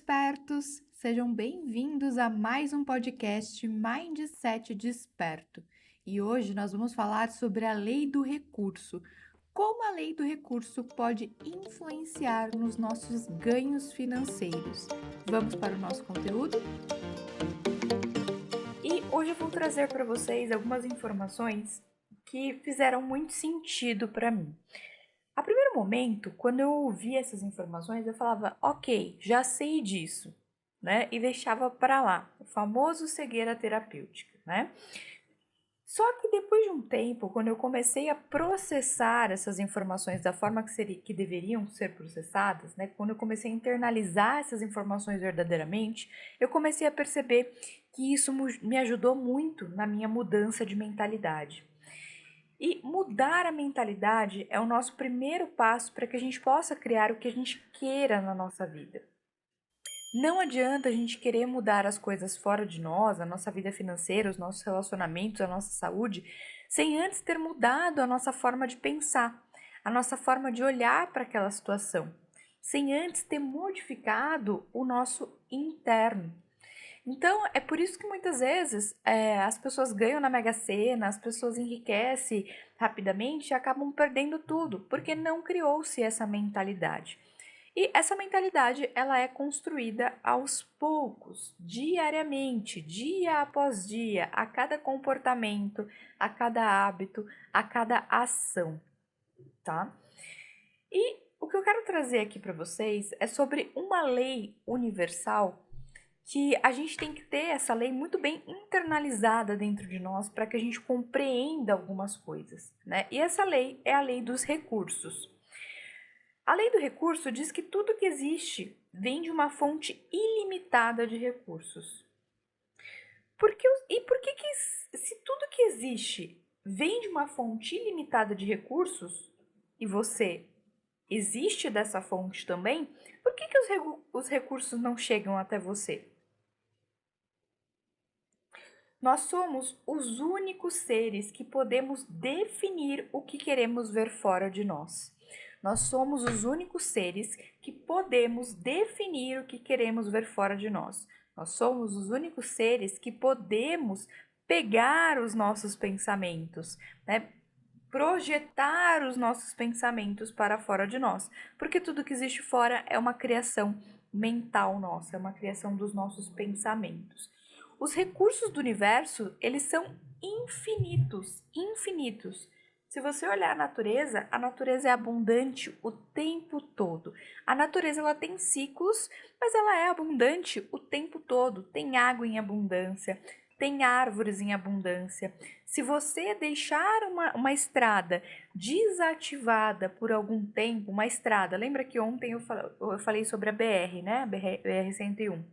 espertos! Sejam bem-vindos a mais um podcast Mindset Desperto. E hoje nós vamos falar sobre a lei do recurso. Como a lei do recurso pode influenciar nos nossos ganhos financeiros. Vamos para o nosso conteúdo? E hoje eu vou trazer para vocês algumas informações que fizeram muito sentido para mim. A primeiro momento, quando eu ouvi essas informações, eu falava, ok, já sei disso, né? E deixava para lá, o famoso cegueira terapêutica, né? Só que depois de um tempo, quando eu comecei a processar essas informações da forma que deveriam ser processadas, né? Quando eu comecei a internalizar essas informações verdadeiramente, eu comecei a perceber que isso me ajudou muito na minha mudança de mentalidade. E mudar a mentalidade é o nosso primeiro passo para que a gente possa criar o que a gente queira na nossa vida. Não adianta a gente querer mudar as coisas fora de nós, a nossa vida financeira, os nossos relacionamentos, a nossa saúde, sem antes ter mudado a nossa forma de pensar, a nossa forma de olhar para aquela situação, sem antes ter modificado o nosso interno. Então, é por isso que muitas vezes as pessoas ganham na Mega Sena, as pessoas enriquecem rapidamente e acabam perdendo tudo, porque não criou-se essa mentalidade. E essa mentalidade, ela é construída aos poucos, diariamente, dia após dia, a cada comportamento, a cada hábito, a cada ação, tá? E o que eu quero trazer aqui para vocês é sobre uma lei universal que a gente tem que ter essa lei muito bem internalizada dentro de nós para que a gente compreenda algumas coisas, né? E essa lei é a lei dos recursos. A lei do recurso diz que tudo que existe vem de uma fonte ilimitada de recursos. Por que se tudo que existe vem de uma fonte ilimitada de recursos e você existe dessa fonte também, por que os recursos não chegam até você? Nós somos os únicos seres que podemos definir o que queremos ver fora de nós. Nós somos os únicos seres que podemos definir o que queremos ver fora de nós. Nós somos os únicos seres que podemos pegar os nossos pensamentos, né? Projetar os nossos pensamentos para fora de nós, porque tudo que existe fora é uma criação mental nossa, é uma criação dos nossos pensamentos. Os recursos do universo, eles são infinitos, infinitos. Se você olhar a natureza é abundante o tempo todo. A natureza ela tem ciclos, mas ela é abundante o tempo todo. Tem água em abundância, tem árvores em abundância. Se você deixar uma estrada desativada por algum tempo, uma estrada, lembra que ontem eu falei sobre a BR, né? A BR-101.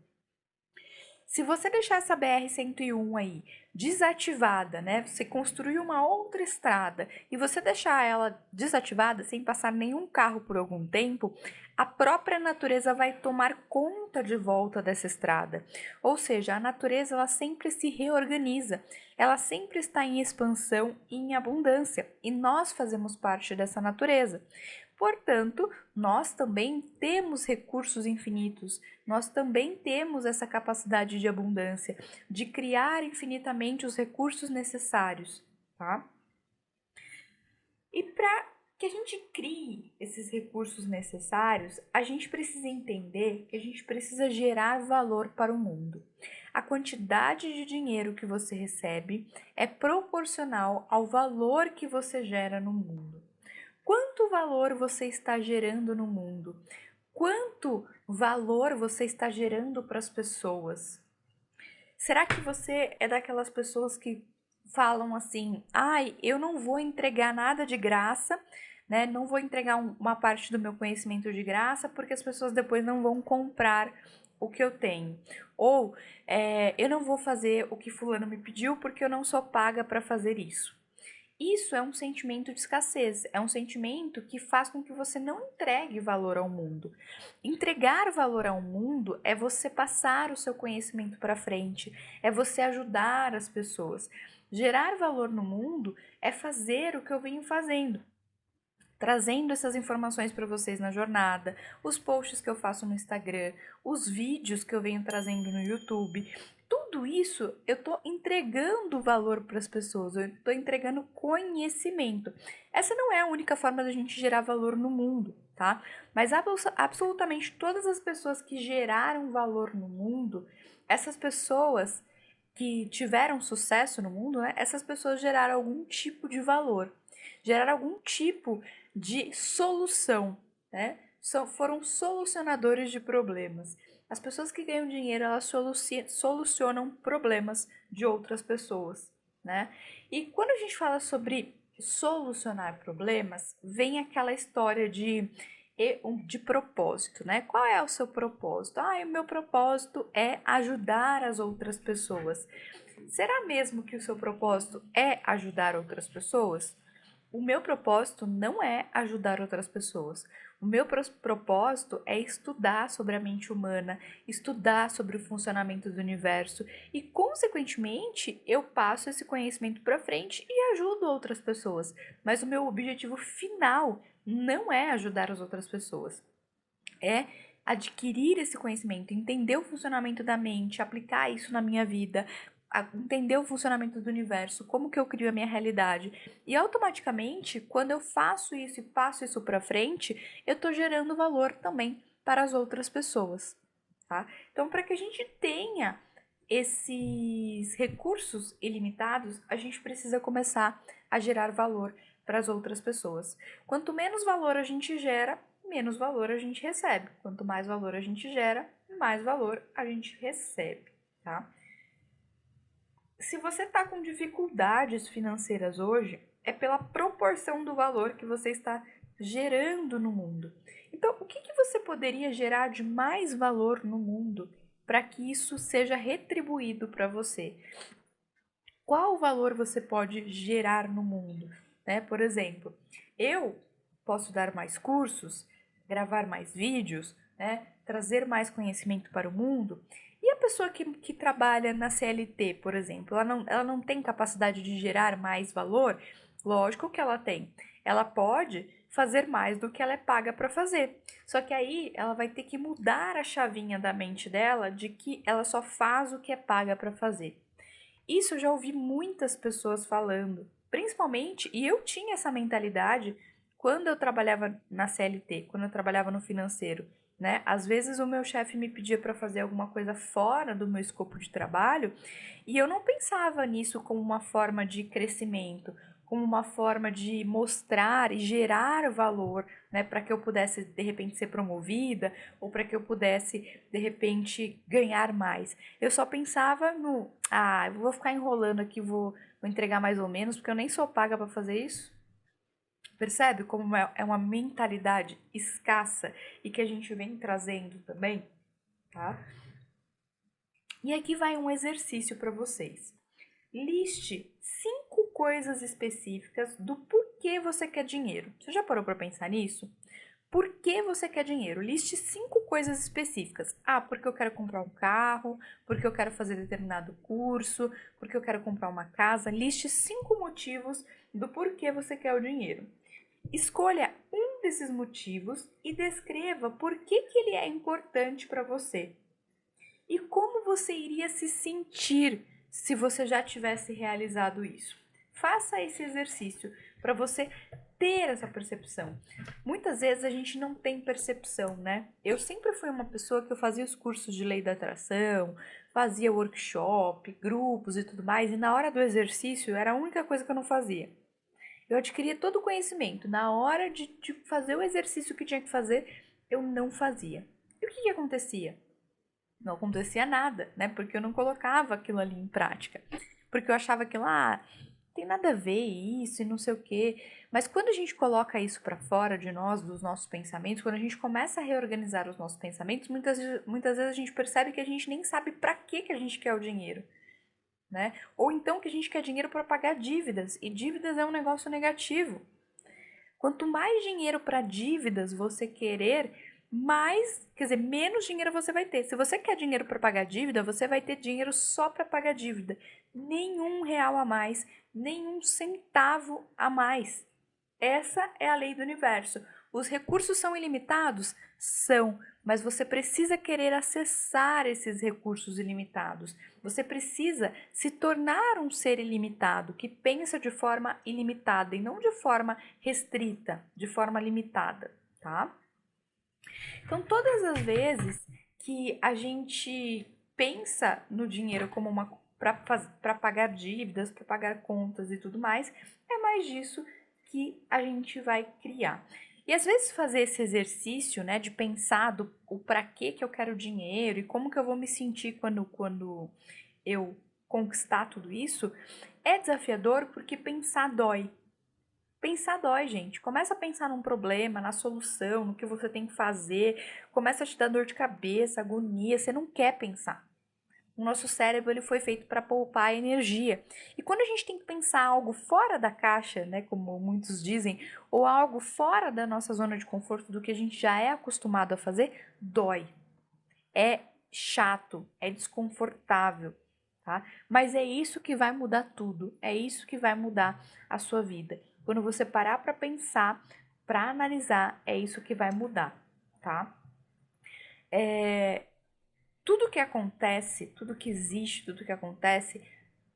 Se você deixar essa BR-101 aí desativada, né? Você construir uma outra estrada e você deixar ela desativada sem passar nenhum carro por algum tempo, a própria natureza vai tomar conta de volta dessa estrada. Ou seja, a natureza ela sempre se reorganiza, ela sempre está em expansão e em abundância, e nós fazemos parte dessa natureza. Portanto, nós também temos recursos infinitos, nós também temos essa capacidade de abundância, de criar infinitamente os recursos necessários, tá? E para que a gente crie esses recursos necessários, a gente precisa entender que a gente precisa gerar valor para o mundo. A quantidade de dinheiro que você recebe é proporcional ao valor que você gera no mundo. Quanto valor você está gerando no mundo? Quanto valor você está gerando para as pessoas? Será que você é daquelas pessoas que falam assim: ai, eu não vou entregar nada de graça, né? Não vou entregar uma parte do meu conhecimento de graça porque as pessoas depois não vão comprar o que eu tenho. Ou eu não vou fazer o que fulano me pediu porque eu não sou paga para fazer isso. Isso é um sentimento de escassez, é um sentimento que faz com que você não entregue valor ao mundo. Entregar valor ao mundo é você passar o seu conhecimento para frente, é você ajudar as pessoas. Gerar valor no mundo é fazer o que eu venho fazendo. trazendo essas informações para vocês na jornada, os posts que eu faço no Instagram, os vídeos que eu venho trazendo no YouTube. Tudo isso eu estou entregando valor para as pessoas, eu estou entregando conhecimento. Essa não é a única forma da gente gerar valor no mundo, tá? Mas absolutamente todas as pessoas que geraram valor no mundo, essas pessoas que tiveram sucesso no mundo, né? Essas pessoas geraram algum tipo de valor, geraram algum tipo de solução, né? Foram solucionadores de problemas. As pessoas que ganham dinheiro, elas solucionam problemas de outras pessoas, né? E quando a gente fala sobre solucionar problemas, vem aquela história de propósito, né? Qual é o seu propósito? O meu propósito é ajudar as outras pessoas. Será mesmo que o seu propósito é ajudar outras pessoas? O meu propósito não é ajudar outras pessoas. O meu propósito é estudar sobre a mente humana, estudar sobre o funcionamento do universo e, consequentemente, eu passo esse conhecimento para frente e ajudo outras pessoas. Mas o meu objetivo final não é ajudar as outras pessoas. É adquirir esse conhecimento, entender o funcionamento da mente, aplicar isso na minha vida, entender o funcionamento do universo, como que eu crio a minha realidade. E automaticamente, quando eu faço isso e passo isso para frente, eu estou gerando valor também para as outras pessoas, tá? Então, para que a gente tenha esses recursos ilimitados, a gente precisa começar a gerar valor para as outras pessoas. Quanto menos valor a gente gera, menos valor a gente recebe. Quanto mais valor a gente gera, mais valor a gente recebe, tá? Se você está com dificuldades financeiras hoje, é pela proporção do valor que você está gerando no mundo. Então, o que você poderia gerar de mais valor no mundo para que isso seja retribuído para você? Qual valor você pode gerar no mundo? Né? Por exemplo, eu posso dar mais cursos, gravar mais vídeos, né? Trazer mais conhecimento para o mundo. E a pessoa que trabalha na CLT, por exemplo, ela não tem capacidade de gerar mais valor? Lógico que ela tem. Ela pode fazer mais do que ela é paga para fazer. Só que aí ela vai ter que mudar a chavinha da mente dela de que ela só faz o que é paga para fazer. Isso eu já ouvi muitas pessoas falando, principalmente, e eu tinha essa mentalidade quando eu trabalhava na CLT, quando eu trabalhava no financeiro, né? Às vezes o meu chefe me pedia para fazer alguma coisa fora do meu escopo de trabalho e eu não pensava nisso como uma forma de crescimento, como uma forma de mostrar e gerar valor, né, para que eu pudesse de repente ser promovida ou para que eu pudesse de repente ganhar mais. Eu só pensava no, eu vou ficar enrolando aqui, vou entregar mais ou menos, porque eu nem sou paga para fazer isso. Percebe como é uma mentalidade escassa e que a gente vem trazendo também, tá? E aqui vai um exercício para vocês. Liste 5 coisas específicas do porquê você quer dinheiro. Você já parou para pensar nisso? Por que você quer dinheiro? Liste 5 coisas específicas. Porque eu quero comprar um carro, porque eu quero fazer determinado curso, porque eu quero comprar uma casa. Liste 5 motivos do porquê você quer o dinheiro. Escolha um desses motivos e descreva por que ele é importante para você. E como você iria se sentir se você já tivesse realizado isso? Faça esse exercício para você ter essa percepção. Muitas vezes a gente não tem percepção, né? Eu sempre fui uma pessoa que eu fazia os cursos de lei da atração, fazia workshop, grupos e tudo mais, e na hora do exercício era a única coisa que eu não fazia. Eu adquiria todo o conhecimento. Na hora de fazer o exercício que tinha que fazer, eu não fazia. E o que acontecia? Não acontecia nada, né? Porque eu não colocava aquilo ali em prática. Porque eu achava aquilo, tem nada a ver isso e não sei o quê. Mas quando a gente coloca isso para fora de nós, dos nossos pensamentos, quando a gente começa a reorganizar os nossos pensamentos, muitas vezes a gente percebe que a gente nem sabe para que a gente quer o dinheiro, né? Ou então que a gente quer dinheiro para pagar dívidas, e dívidas é um negócio negativo. Quanto mais dinheiro para dívidas você querer, menos dinheiro você vai ter. Se você quer dinheiro para pagar dívida, você vai ter dinheiro só para pagar dívida. Nenhum real a mais, nenhum centavo a mais. Essa é a lei do universo. Os recursos são ilimitados? São, mas você precisa querer acessar esses recursos ilimitados. Você precisa se tornar um ser ilimitado, que pensa de forma ilimitada e não de forma restrita, de forma limitada, tá? Então, todas as vezes que a gente pensa no dinheiro como uma para pagar dívidas, para pagar contas e tudo mais, é mais disso que a gente vai criar. E às vezes fazer esse exercício, né, de pensar o para que eu quero dinheiro e como que eu vou me sentir quando eu conquistar tudo isso, é desafiador porque pensar dói. Pensar dói, gente. Começa a pensar num problema, na solução, no que você tem que fazer. Começa a te dar dor de cabeça, agonia. Você não quer pensar. O nosso cérebro ele foi feito para poupar energia. E quando a gente tem que pensar algo fora da caixa, né, como muitos dizem, ou algo fora da nossa zona de conforto do que a gente já é acostumado a fazer, dói. É chato, é desconfortável, tá? Mas é isso que vai mudar tudo. É isso que vai mudar a sua vida. Quando você parar para pensar, para analisar, é isso que vai mudar, tá? Tudo que acontece, tudo que existe, tudo que acontece,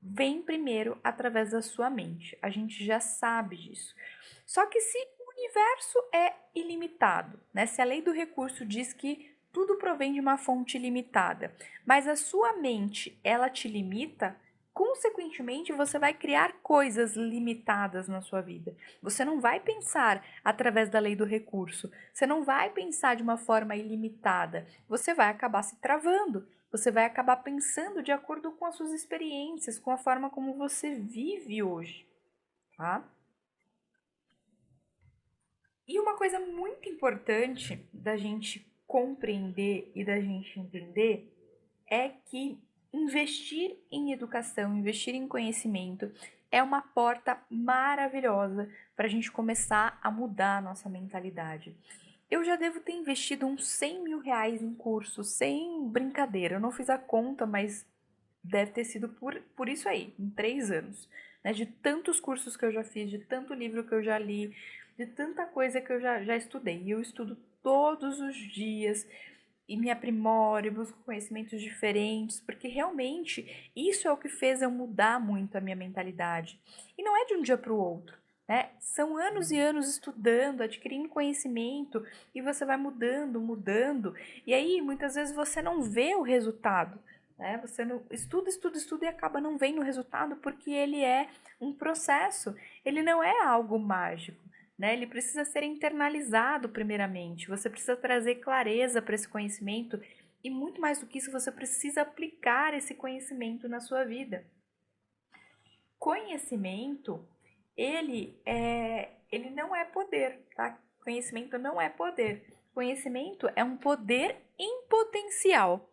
vem primeiro através da sua mente. A gente já sabe disso. Só que se o universo é ilimitado, né? Se a lei do recurso diz que tudo provém de uma fonte limitada, mas a sua mente, ela te limita, consequentemente você vai criar coisas limitadas na sua vida. Você não vai pensar através da lei do recurso, você não vai pensar de uma forma ilimitada, você vai acabar se travando. Você vai acabar pensando de acordo com as suas experiências, com a forma como você vive hoje, tá? E uma coisa muito importante da gente compreender e da gente entender é que investir em educação, investir em conhecimento é uma porta maravilhosa para a gente começar a mudar a nossa mentalidade. Eu já devo ter investido uns 100 mil reais em cursos, sem brincadeira. Eu não fiz a conta, mas deve ter sido por isso aí, em 3 anos. Né? De tantos cursos que eu já fiz, de tanto livro que eu já li, de tanta coisa que eu já estudei. E eu estudo todos os dias e me aprimoro e busco conhecimentos diferentes, porque realmente isso é o que fez eu mudar muito a minha mentalidade. E não é de um dia para o outro. Né? São anos e anos estudando, adquirindo conhecimento e você vai mudando, mudando, e aí muitas vezes você não vê o resultado, né? Você não, estuda e acaba não vendo o resultado porque ele é um processo, ele não é algo mágico. Né? Ele precisa ser internalizado primeiramente, você precisa trazer clareza para esse conhecimento e muito mais do que isso, você precisa aplicar esse conhecimento na sua vida. Conhecimento, ele não é poder, tá? Conhecimento não é poder. Conhecimento é um poder em potencial.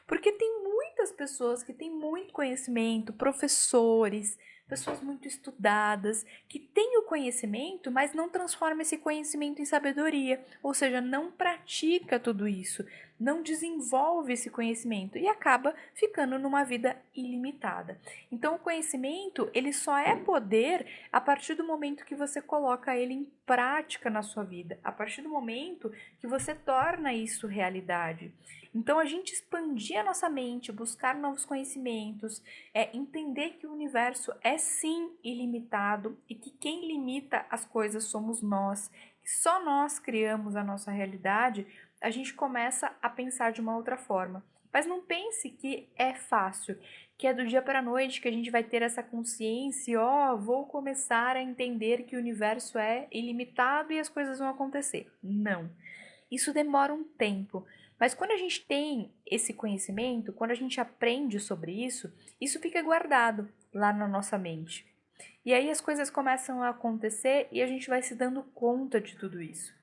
Porque tem muitas pessoas que têm muito conhecimento, professores, pessoas muito estudadas, que têm o conhecimento, mas não transformam esse conhecimento em sabedoria, ou seja, não pratica tudo isso, não desenvolve esse conhecimento e acaba ficando numa vida ilimitada. Então, o conhecimento, ele só é poder a partir do momento que você coloca ele em prática na sua vida, a partir do momento que você torna isso realidade. Então, a gente expandir a nossa mente, buscar novos conhecimentos, entender que o universo é sim ilimitado e que quem limita as coisas somos nós, que só nós criamos a nossa realidade, a gente começa a pensar de uma outra forma. Mas não pense que é fácil, que é do dia para a noite que a gente vai ter essa consciência e, vou começar a entender que o universo é ilimitado e as coisas vão acontecer. Não. Isso demora um tempo. Mas quando a gente tem esse conhecimento, quando a gente aprende sobre isso fica guardado lá na nossa mente. E aí as coisas começam a acontecer e a gente vai se dando conta de tudo isso.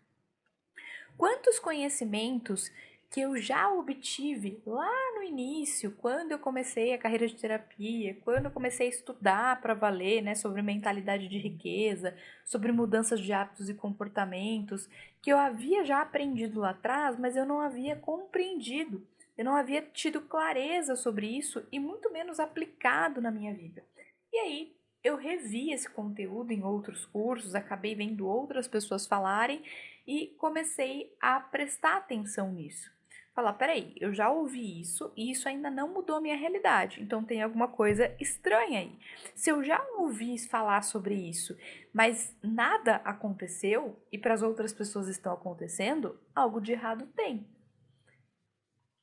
Quantos conhecimentos que eu já obtive lá no início, quando eu comecei a carreira de terapia, quando eu comecei a estudar para valer, né, sobre mentalidade de riqueza, sobre mudanças de hábitos e comportamentos, que eu havia já aprendido lá atrás, mas eu não havia compreendido, eu não havia tido clareza sobre isso e muito menos aplicado na minha vida. E aí eu revi esse conteúdo em outros cursos, acabei vendo outras pessoas falarem e comecei a prestar atenção nisso. Falar, peraí, eu já ouvi isso e isso ainda não mudou a minha realidade, então tem alguma coisa estranha aí. Se eu já ouvi falar sobre isso, mas nada aconteceu e para as outras pessoas estão acontecendo, algo de errado tem.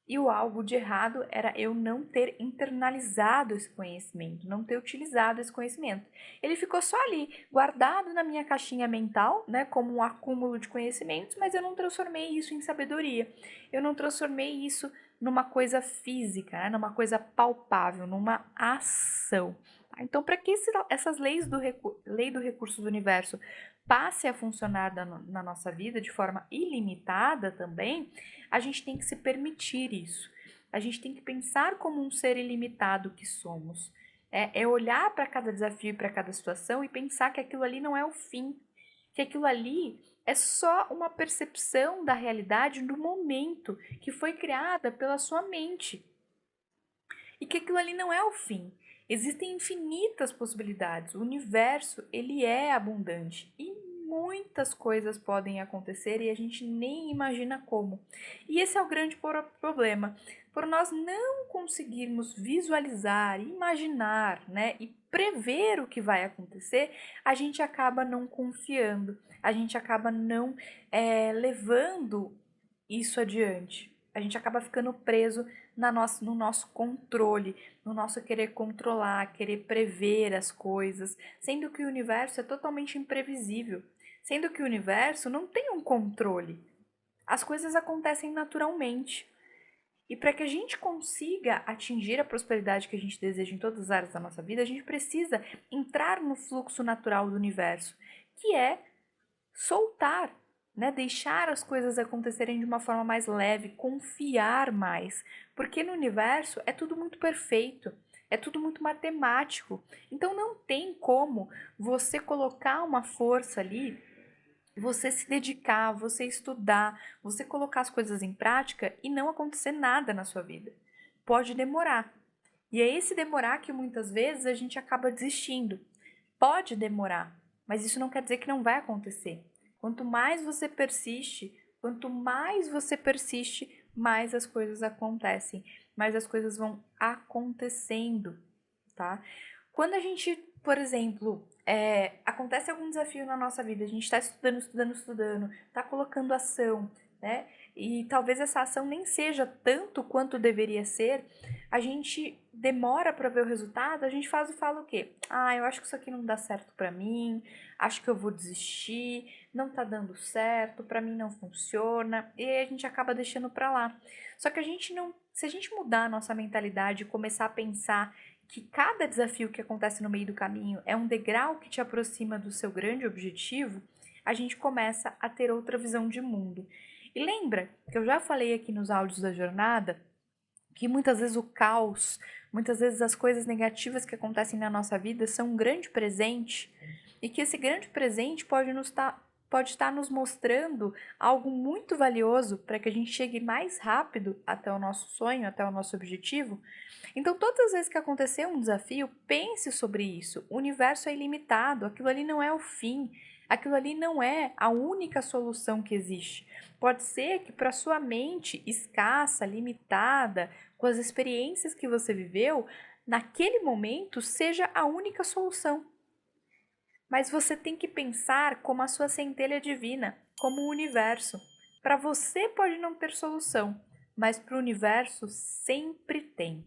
E o algo de errado era eu não ter internalizado esse conhecimento, não ter utilizado esse conhecimento. Ele ficou só ali, guardado na minha caixinha mental, né, como um acúmulo de conhecimentos, mas eu não transformei isso em sabedoria. Eu não transformei isso numa coisa física, né, numa coisa palpável, numa ação. Então, para que essas lei do recurso do universo passe a funcionar na nossa vida de forma ilimitada também, a gente tem que se permitir isso. A gente tem que pensar como um ser ilimitado que somos. É olhar para cada desafio e para cada situação e pensar que aquilo ali não é o fim, que aquilo ali é só uma percepção da realidade no momento que foi criada pela sua mente. E que aquilo ali não é o fim. Existem infinitas possibilidades. O universo, ele é abundante e muitas coisas podem acontecer e a gente nem imagina como. E esse é o grande problema. Por nós não conseguirmos visualizar, imaginar, né, e prever o que vai acontecer, a gente acaba não confiando, a gente acaba não levando isso adiante. A gente acaba ficando preso no nosso controle, no nosso querer controlar, querer prever as coisas, sendo que o universo é totalmente imprevisível, sendo que o universo não tem um controle. As coisas acontecem naturalmente. E para que a gente consiga atingir a prosperidade que a gente deseja em todas as áreas da nossa vida, a gente precisa entrar no fluxo natural do universo, que é soltar, né? Deixar as coisas acontecerem de uma forma mais leve, confiar mais, porque no universo é tudo muito perfeito, é tudo muito matemático. Então não tem como você colocar uma força ali, você se dedicar, você estudar, você colocar as coisas em prática e não acontecer nada na sua vida. Pode demorar. E é esse demorar que muitas vezes a gente acaba desistindo. Pode demorar, mas isso não quer dizer que não vai acontecer. Quanto mais você persiste, mais as coisas acontecem, mais as coisas vão acontecendo, tá? Quando a gente, por exemplo, acontece algum desafio na nossa vida, a gente está estudando, está colocando ação, né? E talvez essa ação nem seja tanto quanto deveria ser, a gente demora para ver o resultado, a gente fala o quê? Ah, eu acho que isso aqui não dá certo para mim, acho que eu vou desistir, não tá dando certo, para mim não funciona, e aí a gente acaba deixando para lá. Só que a gente não, se a gente mudar a nossa mentalidade e começar a pensar que cada desafio que acontece no meio do caminho é um degrau que te aproxima do seu grande objetivo, a gente começa a ter outra visão de mundo. E lembra que eu já falei aqui nos áudios da jornada que muitas vezes o caos, muitas vezes as coisas negativas que acontecem na nossa vida são um grande presente e que esse grande presente pode estar nos mostrando algo muito valioso para que a gente chegue mais rápido até o nosso sonho, até o nosso objetivo. Então, todas as vezes que acontecer um desafio, pense sobre isso. O universo é ilimitado, aquilo ali não é o fim, aquilo ali não é a única solução que existe. Pode ser que para sua mente escassa, limitada, com as experiências que você viveu, naquele momento seja a única solução. Mas você tem que pensar como a sua centelha divina, como o universo. Para você pode não ter solução, mas para o universo sempre tem.